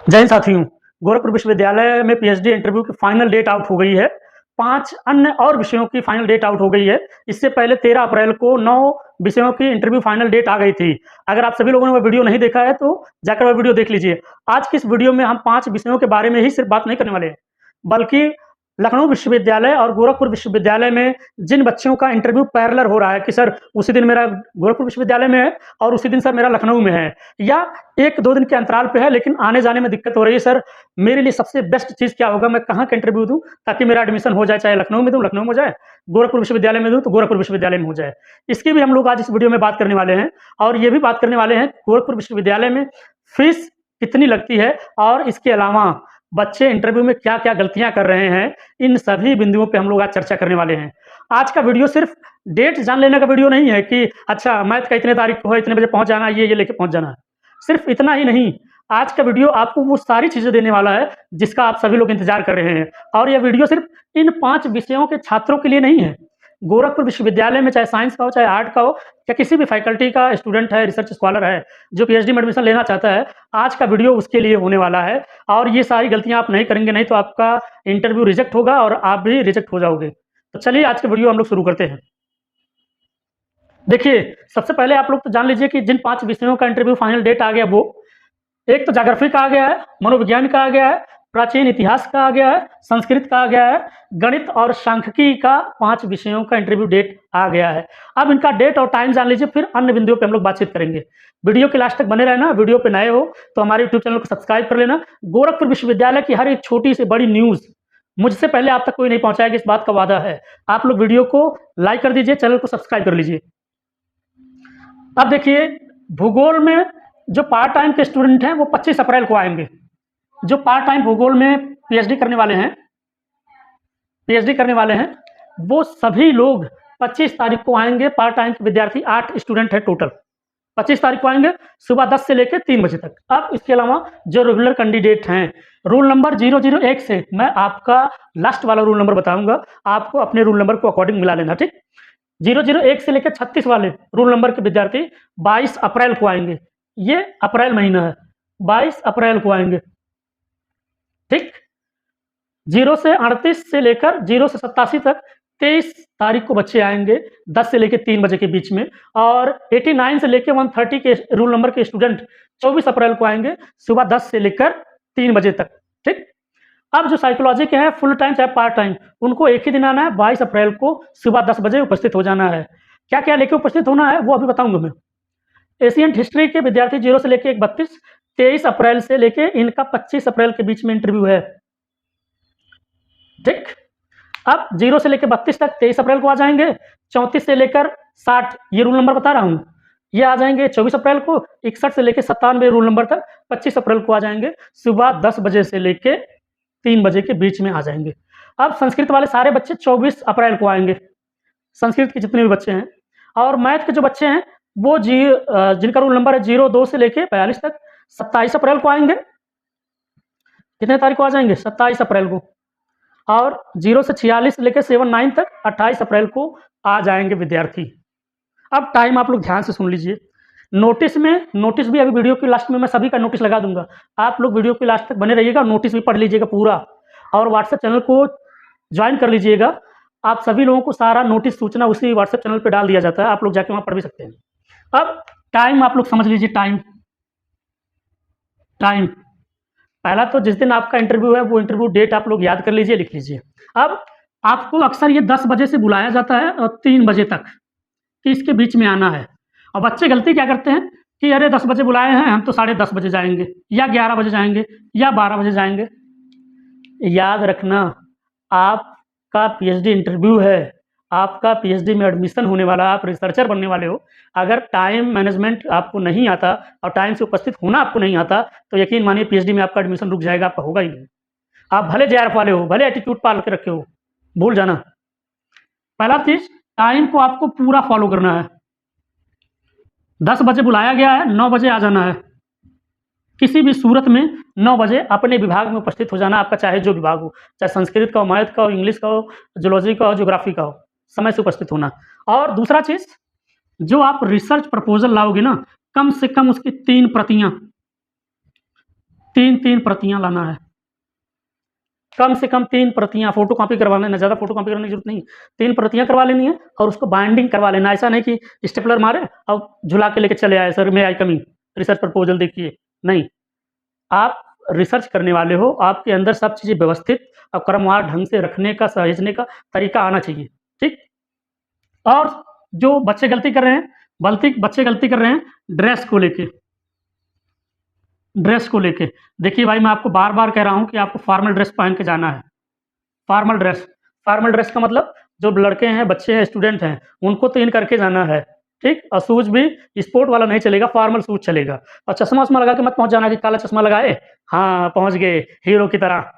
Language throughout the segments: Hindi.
जय हिंद साथियों। गोरखपुर विश्वविद्यालय में पीएचडी इंटरव्यू की फाइनल डेट आउट हो गई है। 5 अन्य और विषयों की फाइनल डेट आउट हो गई है। इससे पहले 13 अप्रैल को 9 विषयों की इंटरव्यू फाइनल डेट आ गई थी। अगर आप सभी लोगों ने वो वीडियो नहीं देखा है तो जाकर वो वीडियो देख लीजिए। आज की इस वीडियो में हम 5 विषयों के बारे में ही सिर्फ बात नहीं करने वाले हैं, बल्कि लखनऊ विश्वविद्यालय और गोरखपुर विश्वविद्यालय में जिन बच्चों का इंटरव्यू पैरेलल हो रहा है कि सर उसी दिन मेरा गोरखपुर विश्वविद्यालय में है और उसी दिन सर मेरा लखनऊ में है, या 1-2 दिन के अंतराल पे है लेकिन आने-जाने में दिक्कत हो रही है। सर मेरे लिए सबसे बेस्ट चीज़ क्या होगा, मैं कहाँ का इंटरव्यू दूँ ताकि मेरा एडमिशन हो जाए, चाहे लखनऊ में दूँ, लखनऊ में हो जाए, गोरखपुर विश्वविद्यालय में दूँ तो गोरखपुर विश्वविद्यालय में हो जाए। इसकी भी हम लोग आज इस वीडियो में बात करने वाले हैं और ये भी बात करने वाले हैं गोरखपुर विश्वविद्यालय में फीस कितनी लगती है और इसके अलावा बच्चे इंटरव्यू में क्या-क्या गलतियाँ कर रहे हैं, इन सभी बिंदुओं पे हम लोग आज चर्चा करने वाले हैं। आज का वीडियो सिर्फ डेट जान लेने का वीडियो नहीं है कि अच्छा मैथ का इतने तारीख को है, इतने बजे पहुँच जाना है, ये लेके पहुँच जाना है। सिर्फ इतना ही नहीं, आज का वीडियो आपको वो सारी चीज़ें देने वाला है जिसका आप सभी लोग इंतज़ार कर रहे हैं। और यह वीडियो सिर्फ इन 5 विषयों के छात्रों के लिए नहीं है। गोरखपुर विश्वविद्यालय में चाहे साइंस का हो, चाहे आर्ट का हो, या किसी भी फैकल्टी का स्टूडेंट है, रिसर्च स्कॉलर है, जो पीएचडी में एडमिशन लेना चाहता है, आज का वीडियो उसके लिए होने वाला है। और ये सारी गलतियाँ आप नहीं करेंगे, नहीं तो आपका इंटरव्यू रिजेक्ट होगा और आप भी रिजेक्ट हो जाओगे। तो चलिए आज का वीडियो हम लोग शुरू करते हैं। देखिए, सबसे पहले आप लोग तो जान लीजिए कि जिन 5 विषयों का इंटरव्यू फाइनल डेट आ गया, वो एक तो ज्योग्राफी का आ गया है, मनोविज्ञान का आ गया है, प्राचीन इतिहास का आ गया है, संस्कृत का आ गया है, गणित और सांख्यिकी का 5 विषयों का इंटरव्यू डेट आ गया है। अब इनका डेट और टाइम जान लीजिए, फिर अन्य बिंदुओं पे हम लोग बातचीत करेंगे। वीडियो के लास्ट तक बने रहना। वीडियो पे नए हो तो हमारे यूट्यूब चैनल को सब्सक्राइब कर लेना। गोरखपुर विश्वविद्यालय की हर एक छोटी से बड़ी न्यूज़ मुझसे पहले आप तक कोई नहीं पहुँचाएगा, इस बात का वादा है। आप लोग वीडियो को लाइक कर दीजिए, चैनल को सब्सक्राइब कर लीजिए। अब देखिए, भूगोल में जो पार्ट टाइम के स्टूडेंट हैं वो 25 अप्रैल को आएंगे। जो पार्ट टाइम भूगोल में पीएचडी करने वाले हैं वो सभी लोग 25 तारीख को आएंगे। पार्ट टाइम के विद्यार्थी 8 स्टूडेंट है टोटल, 25 तारीख को आएंगे सुबह 10 से लेकर 3 बजे तक। अब इसके अलावा जो रेगुलर कैंडिडेट हैं, रूल नंबर 001 से मैं आपका लास्ट वाला रूल नंबर बताऊंगा, आपको अपने रूल नंबर को अकॉर्डिंग मिला लेना, ठीक। 001 से लेकर 36 वाले रूल नंबर के विद्यार्थी 22 अप्रैल को आएंगे। ये अप्रैल महीना है, 22 अप्रैल को आएंगे, ठीक। 0 से 38 से लेकर 0 से 87 तक 23 तारीख को बच्चे आएंगे 10 से लेकर 3 बजे के बीच में। और 89 से लेकर 130 के रूल नंबर के स्टूडेंट 24 अप्रैल को आएंगे सुबह 10 से लेकर 3 बजे तक, ठीक। अब जो साइकोलॉजी के हैं फुल टाइम चाहे पार्ट टाइम, उनको एक ही दिन आना है, 22 अप्रैल को सुबह 10 बजे उपस्थित हो जाना है। क्या क्या लेके उपस्थित होना है वो अभी बताऊंगा मैं। एशियंट हिस्ट्री के विद्यार्थी 0 से लेकर 32, 23 अप्रैल से लेके इनका 25 अप्रैल के बीच में इंटरव्यू है, ठीक। अब 0 से लेकर 32 तक 23 अप्रैल को आ जाएंगे। 34 से लेकर 60, ये रूल नंबर बता रहा हूँ, ये आ जाएंगे 24 अप्रैल को। 61 से लेकर 97 रूल नंबर तक 25 अप्रैल को आ जाएंगे सुबह 10 बजे से लेकर 3 बजे के बीच में आ जाएंगे। अब संस्कृत वाले सारे बच्चे 24 अप्रैल को आएंगे, संस्कृत के जितने भी बच्चे हैं। और मैथ के जो बच्चे हैं वो जिनका रूल नंबर है 02 से लेकर 42 तक 27 अप्रैल को आएंगे। कितने तारीख को आ जाएंगे? 27 अप्रैल को। और 0 से 46 से लेकर 79 तक 28 अप्रैल को आ जाएंगे विद्यार्थी। अब टाइम आप लोग ध्यान से सुन लीजिए। नोटिस भी अभी वीडियो के लास्ट में मैं सभी का नोटिस लगा दूंगा, आप लोग वीडियो के लास्ट तक बने रहिएगा, नोटिस भी पढ़ लीजिएगा पूरा और व्हाट्सएप चैनल को ज्वाइन कर लीजिएगा। आप सभी लोगों को सारा नोटिस सूचना उसी व्हाट्सएप चैनल पे डाल दिया जाता है, आप लोग जाके वहाँ पढ़ भी सकते हैं। अब टाइम आप लोग समझ लीजिए। टाइम पहला तो जिस दिन आपका इंटरव्यू है वो इंटरव्यू डेट आप लोग याद कर लीजिए, लिख लीजिए। अब आपको अक्सर ये 10 बजे से बुलाया जाता है और 3 बजे तक कि इसके बीच में आना है। और बच्चे गलती क्या करते हैं कि अरे 10 बजे बुलाए हैं, हम तो 10:30 बजे जाएंगे या 11 बजे जाएंगे या 12 बजे जाएंगे। याद रखना, आपका पीएचडी इंटरव्यू है, आपका पीएचडी में एडमिशन होने वाला, आप रिसर्चर बनने वाले हो। अगर टाइम मैनेजमेंट आपको नहीं आता और टाइम से उपस्थित होना आपको नहीं आता तो यकीन मानिए पीएचडी में आपका एडमिशन रुक जाएगा, आपका होगा ही नहीं। आप भले जेआरएफ वाले हो, भले एटीट्यूड पाल के रखे हो, भूल जाना। पहला चीज, टाइम को आपको पूरा फॉलो करना है। 10 बजे बुलाया गया है, 9 बजे आ जाना है। किसी भी सूरत में 9 बजे अपने विभाग में उपस्थित हो जाना, आपका चाहे जो विभाग हो, चाहे संस्कृत का हो, मैथ का हो, इंग्लिश का हो, जूलॉजी का हो, ज्योग्राफी का हो, समय से उपस्थित होना। और दूसरा चीज, जो आप रिसर्च प्रपोजल लाओगे ना, कम से कम उसकी 3 प्रतियां 3 प्रतियाँ लाना है, कम से कम 3 प्रतियाँ फ़ोटोकॉपी करवा लेना, ज़्यादा फ़ोटोकॉपी करने की ज़रूरत नहीं, 3 प्रतियाँ करवा लेनी है और उसको बाइंडिंग करवा लेना। ऐसा नहीं कि स्टेपलर मारे और झुला के लेके चले आए, सर मे आई कम इन, रिसर्च प्रपोज़ल देखिए, नहीं। आप रिसर्च करने वाले हो, आपके अंदर सब चीज़ें व्यवस्थित और क्रमवार ढंग से रखने का, सहेजने का तरीका आना चाहिए, ठीक? और जो बच्चे गलती कर रहे हैं, बच्चे गलती कर रहे हैं ड्रेस को लेके। ड्रेस को लेके, देखिए भाई मैं आपको बार-बार कह रहा हूँ कि आपको फॉर्मल ड्रेस पहन के जाना है। फॉर्मल ड्रेस, फॉर्मल ड्रेस का मतलब जो लड़के हैं, बच्चे हैं, स्टूडेंट हैं, उनको तो इन करके जाना है, ठीक? और शूज़ भी स्पोर्ट वाला नहीं चलेगा, फॉर्मल शूज़ चलेगा। और चश्मा-वश्मा लगा के मत पहुँच जाना कि काला चश्मा लगाए, हाँ, पहुँच गए हीरो की तरह,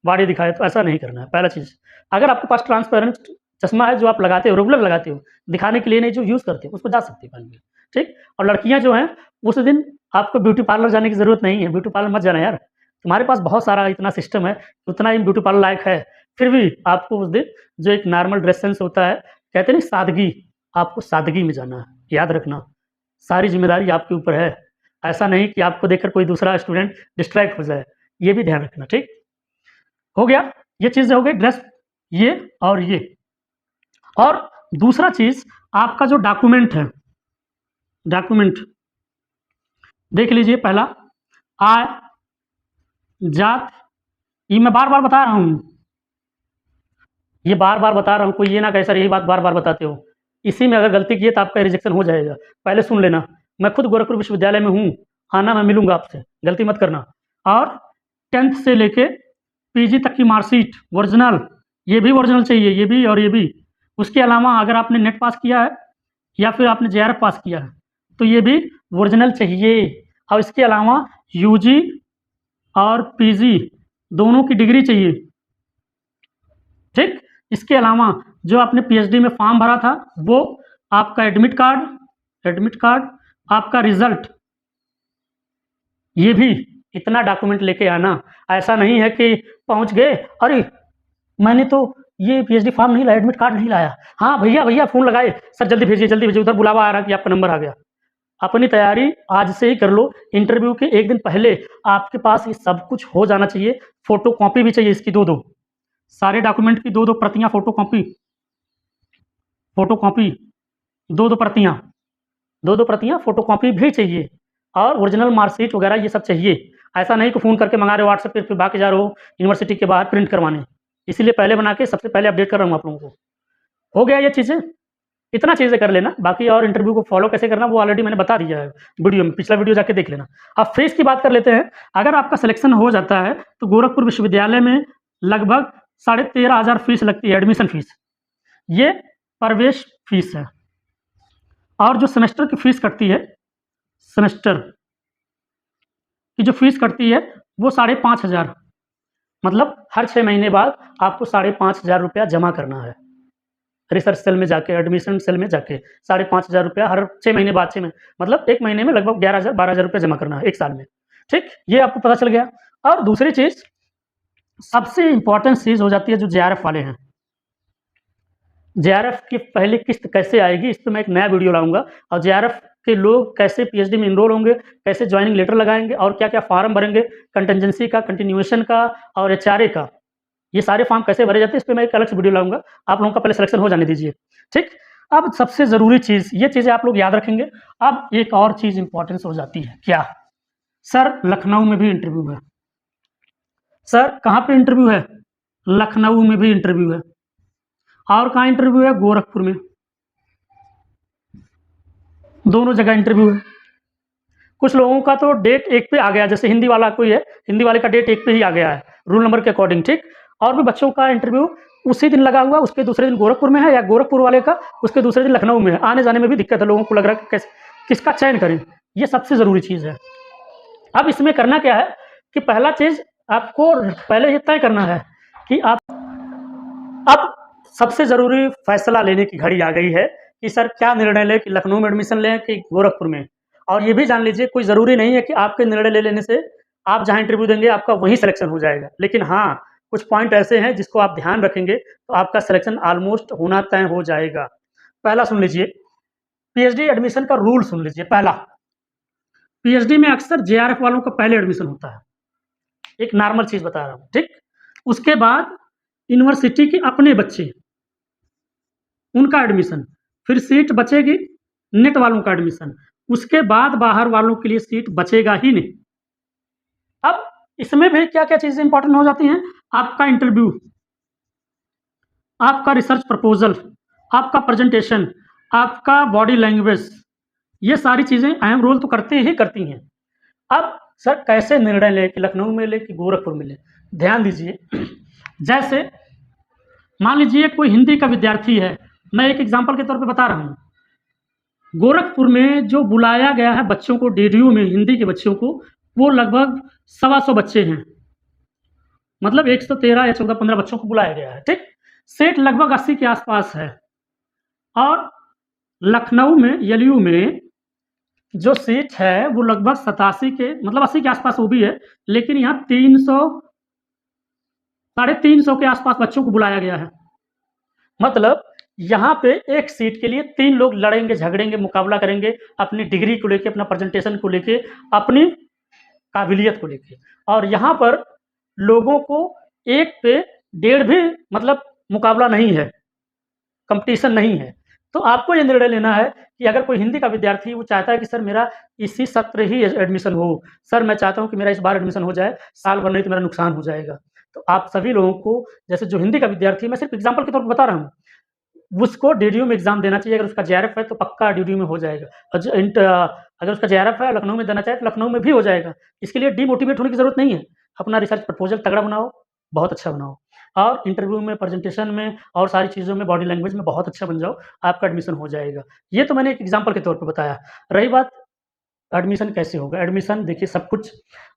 बॉडी दिखाए, तो ऐसा नहीं करना है, पहला चीज़। अगर आपके पास ट्रांसपेरेंट चश्मा है जो आप लगाते हो, रेगुलर लगाते हो, दिखाने के लिए नहीं जो यूज़ करते हो, उसको जा सकते हैं पहन के, ठीक? और लड़कियाँ जो हैं, उस दिन आपको ब्यूटी पार्लर जाने की ज़रूरत नहीं है, ब्यूटी पार्लर मत जाना यार। तुम्हारे पास बहुत सारा इतना सिस्टम है, उतना ही ब्यूटी पार्लर लायक है, फिर भी आपको उस दिन जो एक नॉर्मल ड्रेस सेंस होता है, कहते हैं ना सादगी, आपको सादगी में जाना है, याद रखना। सारी ज़िम्मेदारी आपके ऊपर है, ऐसा नहीं कि आपको देखकर कोई दूसरा स्टूडेंट डिस्ट्रैक्ट हो जाए, ये भी ध्यान रखना, ठीक? हो गया, ये चीज़ें हो गई ड्रेस, ये और ये। और दूसरा चीज़ आपका जो डॉक्यूमेंट है, डॉक्यूमेंट देख लीजिए पहला आय, जात, ये मैं बार-बार बता रहा हूँ, ये बार-बार बता रहा हूँ, कोई ये ना कहे सर यही बात बार-बार बताते हो। इसी में अगर गलती की है तो आपका रिजेक्शन हो जाएगा, पहले सुन लेना। मैं खुद गोरखपुर विश्वविद्यालय में हूँ, आना मैं मिलूँगा आपसे, गलती मत करना। और 10th से लेके पीजी तक की मार्कशीट ओरिजिनल, ये भी ओरिजिनल चाहिए, ये भी और ये भी। उसके अलावा अगर आपने नेट पास किया है या फिर आपने जेआरएफ पास किया है, तो ये भी ओरिजिनल चाहिए। और इसके अलावा यूजी और पीजी दोनों की डिग्री चाहिए, ठीक? इसके अलावा जो आपने पीएचडी में फॉर्म भरा था, वो आपका एडमिट कार्ड, आपका रिज़ल्ट, ये भी इतना डॉक्यूमेंट लेके आना। ऐसा नहीं है कि पहुँच गए, अरे! मैंने तो ये पीएचडी फॉर्म नहीं लाया, एडमिट कार्ड नहीं लाया। हाँ, भैया फ़ोन लगाए, सर जल्दी भेजिए, उधर बुलावा आ रहा है कि आपका नंबर आ गया। अपनी तैयारी आज से ही कर लो, इंटरव्यू के 1 दिन पहले आपके पास ये सब कुछ हो जाना चाहिए, फ़ोटोकॉपी भी चाहिए इसकी 2-2, सारे डॉक्यूमेंट की 2-2 प्रतियाँ फ़ोटोकॉपी, 2-2 प्रतियाँ, 2-2 प्रतियाँ फ़ोटोकॉपी भी चाहिए और ओरिजिनल मार्कशीट वगैरह ये सब चाहिए। ऐसा नहीं कि फ़ोन करके मँगा रहे हो व्हाट्सएप पे, फिर भाग के जा रहे हो यूनिवर्सिटी के बाहर प्रिंट करवाने। इसीलिए पहले बना के सबसे पहले अपडेट कर रहा हूँ आप लोगों को। हो गया ये चीज़ें? इतना चीज़ें कर लेना, बाकी और इंटरव्यू को फ़ॉलो कैसे करना वो ऑलरेडी मैंने बता दिया है वीडियो में, पिछला वीडियो जाके देख लेना। अब फ़ीस की बात कर लेते हैं, अगर आपका सिलेक्शन हो जाता है, तो गोरखपुर विश्वविद्यालय में लगभग 13,500 फ़ीस लगती है, एडमिशन फ़ीस। ये प्रवेश फ़ीस है। और जो सेमेस्टर की फ़ीस कटती है, सेमेस्टर की जो फ़ीस कटती है, वो 5,500, मतलब हर 6 महीने बाद आपको 5,500 रुपया जमा करना है। रिसर्च सेल में जाके, एडमिशन सेल में जाके 5,500 रुपया हर 6 महीने बाद 6 महीने, मतलब 1 महीने में लगभग 11,000 12,000 रुपया जमा करना है 1 साल में, ठीक? ये आपको पता चल गया। और दूसरी चीज़, सबसे इम्पोर्टेंट चीज़ हो जाती है जो जेआरएफ वाले हैं। जेआरएफ की पहली किस्त कैसे आएगी, इस पे मैं एक नया वीडियो लाऊँगा और जेआरएफ के लोग कैसे पीएचडी में एनरोल होंगे, कैसे जॉइनिंग लेटर लगाएँगे और क्या-क्या फॉर्म भरेंगे, कंटिजेंसी का, कंटिन्यूएशन का और एचआरए का। ये सारे फॉर्म कैसे भरे जाते हैं, इस पे मैं एक अलग से वीडियो लाऊँगा, आप लोगों का पहले सिलेक्शन हो जाने दीजिए, ठीक? अब सबसे ज़रूरी चीज़, ये चीज़ें आप लोग याद रखेंगे। अब एक और चीज़ इम्पोर्टेंस हो जाती है, क्या? सर लखनऊ में भी इंटरव्यू है। सर कहाँ पे इंटरव्यू है? लखनऊ में भी इंटरव्यू है। और कहाँ इंटरव्यू है? गोरखपुर में। दोनों जगह इंटरव्यू है। कुछ लोगों का तो डेट एक पे आ गया, जैसे हिंदी वाला कोई है, हिंदी वाले का डेट एक पे ही आ गया है, रूल नंबर के अकॉर्डिंग, ठीक? और भी बच्चों का इंटरव्यू उसी दिन लगा हुआ, उसके दूसरे दिन गोरखपुर में है, या गोरखपुर वाले का उसके दूसरे दिन लखनऊ में है। आने-जाने में भी दिक्कत है, लोगों को लग रहा है कि कैसे किसका चयन करें, ये सबसे ज़रूरी चीज़ है। अब इसमें करना क्या है कि पहला चीज़ आपको पहले ये तय करना है कि आप, अब सबसे ज़रूरी फैसला लेने की घड़ी आ गई है कि सर क्या निर्णय लें, कि लखनऊ में एडमिशन लें कि गोरखपुर में। और ये भी जान लीजिए, कोई ज़रूरी नहीं है कि आपके निर्णय ले लेने से आप जहाँ इंटरव्यू देंगे आपका वहीं सिलेक्शन हो जाएगा। लेकिन हाँ, कुछ पॉइंट ऐसे हैं जिसको आप ध्यान रखेंगे तो आपका सिलेक्शन ऑलमोस्ट होना तय हो जाएगा। पहला सुन लीजिए, पीएचडी एडमिशन का रूल सुन लीजिए। पहला, पीएचडी में अक्सर जेआरएफ वालों का पहले एडमिशन होता है। एक नॉर्मल चीज़ बता रहा हूँ, ठीक? उसके बाद यूनिवर्सिटी के अपने बच्चे, उनका एडमिशन, फिर सीट बचेगी नेट वालों का एडमिशन, उसके बाद बाहर वालों के लिए सीट बचेगा ही नहीं। अब इसमें भी क्या-क्या चीज़ें इम्पोर्टेंट हो जाती हैं, आपका इंटरव्यू, आपका रिसर्च प्रपोज़ल, आपका प्रेज़ेंटेशन, आपका बॉडी लैंग्वेज, ये सारी चीज़ें अहम रोल तो करती ही करती हैं। अब सर कैसे निर्णय लें कि लखनऊ में लें कि गोरखपुर में लें? ध्यान दीजिए, जैसे मान लीजिए कोई हिंदी का विद्यार्थी है, मैं एक एग्ज़ाम्पल के तौर पे बता रहा हूँ। गोरखपुर में जो बुलाया गया है बच्चों को डीडीयू में हिंदी के बच्चों को, वो लगभग 125 बच्चे हैं। मतलब 113 या 14-15 बच्चों को बुलाया गया है, ठीक? सीट लगभग 80 के आस-पास है और लखनऊ में एलयू में जो सीट है वो लगभग 87 के मतलब 80 के आस-पास वो भी है, लेकिन यहाँ 300 साढ़े 300 के आस-पास बच्चों को बुलाया गया है। मतलब यहाँ पे एक सीट के लिए 3 लोग लड़ेंगे, झगड़ेंगे, मुकाबला करेंगे अपनी डिग्री को लेके, अपना प्रेज़ेंटेशन को लेके, अपनी काबिलियत को लेके और यहाँ पर लोगों को 1 पे डेढ़ भी मतलब मुकाबला नहीं है, कॉम्पिटिशन नहीं है। तो आपको ये निर्णय लेना है कि अगर कोई हिंदी का विद्यार्थी वो चाहता है कि सर मेरा इसी सत्र ही एडमिशन हो, सर मैं चाहता हूँ कि मेरा इस बार एडमिशन हो जाए, साल भर नहीं तो मेरा नुकसान हो जाएगा। तो आप सभी लोगों को जैसे जो हिंदी का विद्यार्थी है, मैं सिर्फ़ एग्ज़ाम्पल के तौर पे बता रहा हूँ, उसको डीडीयू में एग्ज़ाम देना चाहिए। अगर उसका जेआरएफ है तो पक्का डीडीयू में हो जाएगा और अगर उसका जेआरएफ है लखनऊ में देना चाहे तो लखनऊ में भी हो जाएगा। इसके लिए डीमोटिवेट होने की ज़रूरत नहीं है। अपना रिसर्च प्रपोज़ल तगड़ा बनाओ, बहुत अच्छा बनाओ और इंटरव्यू में, प्रेज़ेंटेशन में और सारी चीज़ों में, बॉडी लैंग्वेज में बहुत अच्छा बन जाओ, आपका एडमिशन हो जाएगा। ये तो मैंने एक एग्ज़ाम्पल के तौर पे बताया। रही बात एडमिशन कैसे होगा? एडमिशन देखिए सब कुछ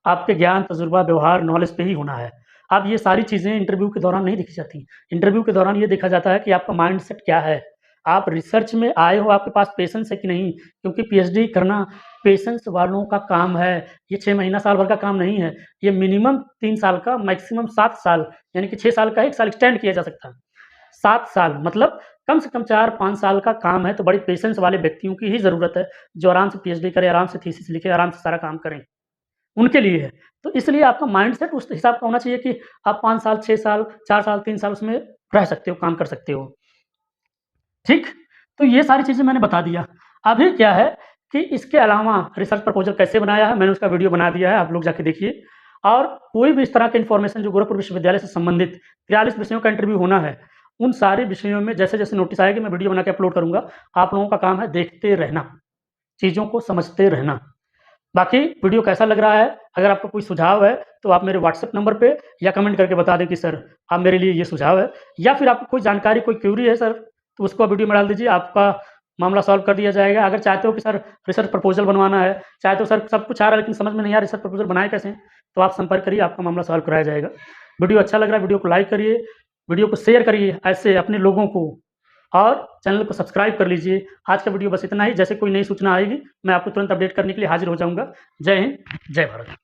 आपके ज्ञान, तजुर्बा, व्यवहार, नॉलेज पे ही होना है। अब ये सारी चीज़ें इंटरव्यू के दौरान नहीं देखी जाती। इंटरव्यू के दौरान ये देखा जाता है कि आपका माइंडसेट क्या है? आप रिसर्च में आए हो, आपके पास पेशेंस है कि नहीं? क्योंकि पीएचडी करना पेशेंस वालों का काम है। ये 6 महीना, साल भर का काम नहीं है। ये मिनिमम 3 साल का, मैक्सिमम 7 साल यानी कि 6 साल का 1 साल एक्सटेंड किया जा सकता है। 7 साल मतलब कम से कम 4-5 साल का काम है, तो बड़ी पेशेंस वाले व्यक्तियों की ही ज़रूरत है, जो आराम से पीएचडी करें, आराम से थीसिस लिखें, आराम से सारा काम करें, उनके लिए है। तो इसलिए आपका माइंडसेट उस हिसाब का होना चाहिए कि आप 5 साल, 6 साल, 4 साल, 3 साल उसमें रह सकते हो, काम कर सकते हो। ठीक? तो ये सारी चीज़ें मैंने बता दिया। अभी क्या है कि इसके अलावा रिसर्च प्रपोज़ल कैसे बनाया है, मैंने उसका वीडियो बना दिया है, आप लोग जाके देखिए। और कोई भी इस तरह का इन्फॉर्मेशन जो गोरखपुर विश्वविद्यालय से संबंधित 43 विषयों का इंटरव्यू होना है, उन सारे विषयों में जैसे-जैसे नोटिस आएगी मैं वीडियो बना के अपलोड करूँगा। आप लोगों का काम है देखते रहना, चीज़ों को समझते रहना। बाकी वीडियो कैसा लग रहा है, अगर आपको कोई सुझाव है, तो आप मेरे व्हाट्सएप नंबर पे या कमेंट करके बता दें कि सर आप मेरे लिए ये सुझाव है या फिर आपको कोई जानकारी, कोई क्वेरी है सर, तो उसको आप वीडियो में डाल दीजिए, आपका मामला सॉल्व कर दिया जाएगा। अगर चाहते हो कि सर रिसर्च प्रपोज़ल बनवाना है, चाहते हो सर सब कुछ आ रहा है लेकिन समझ में नहीं आ रहा रिसर्च प्रपोज़ल बनाएँ कैसे? तो आप संपर्क करिए, आपका मामला सॉल्व कराया जाएगा। वीडियो अच्छा लग रहा है, वीडियो को लाइक करिए, वीडियो को शेयर करिए ऐसे अपने लोगों को और चैनल को सब्सक्राइब कर लीजिए। आज का वीडियो बस इतना ही, जैसे कोई नई सूचना आएगी, मैं आपको तुरंत अपडेट करने के लिए हाज़िर हो जाऊँगा। जय हिंद, जय भारत।